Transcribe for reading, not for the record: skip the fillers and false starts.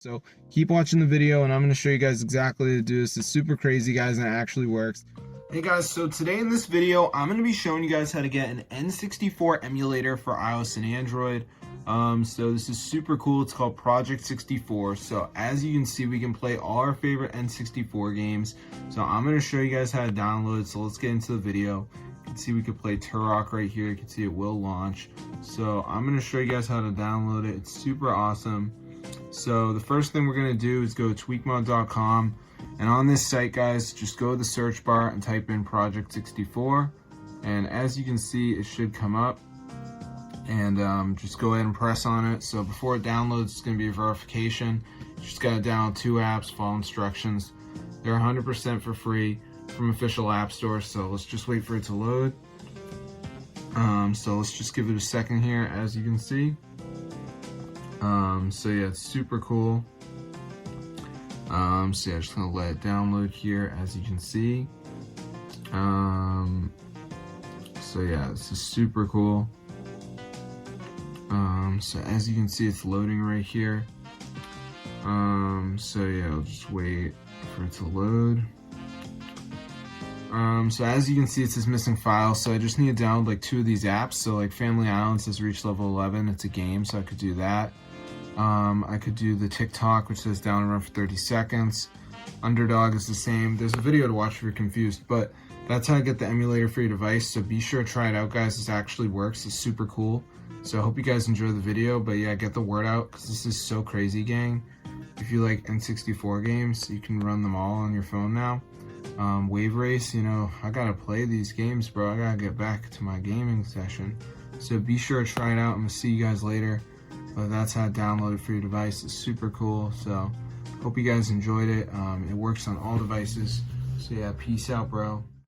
So keep watching the video and I'm going to show you guys exactly how to do this. It's super crazy, guys, and it actually works. Hey guys, so today in this video, I'm going to be showing you guys how to get an N64 emulator for iOS and Android. So this is super cool. It's called Project 64. So as you can see, we can play all our favorite N64 games. So I'm going to show you guys how to download it. So let's get into the video. You can see we can play Turok right here. You can see it will launch. So I'm going to show you guys how to download it. It's super awesome. So the first thing we're going to do is go to tweakmod.com, and on this site, guys, just go to the search bar and type in Project 64, and as you can see, it should come up, and just go ahead and press on it. So before it downloads, it's going to be a verification. You just got to download 2 apps, follow instructions. They're 100% for free from official app stores, so let's just wait for it to load. So let's just give it a second here, as you can see. So yeah, it's super cool. So yeah, just gonna let it download here, as you can see. So yeah, this is super cool. So as you can see, it's loading right here. So yeah, I'll just wait for it to load. So as you can see, it says missing files, so I just need to download like 2 of these apps. So like Family Island says reach level 11, it's a game, so I could do that. I could do the TikTok, which says down and run for 30 seconds. Underdog is the same. There's a video to watch if you're confused, but that's how I get the emulator for your device. So be sure to try it out, guys. This actually works. It's super cool. So I hope you guys enjoy the video, but yeah, get the word out because this is so crazy, gang. If you like N64 games, you can run them all on your phone now. Wave Race, you know, I gotta play these games, bro. I gotta get back to my gaming session. So be sure to try it out. I'm gonna see you guys later. But that's how to download it for your device. It's super cool. So hope you guys enjoyed it. It works on all devices. So yeah, peace out, bro.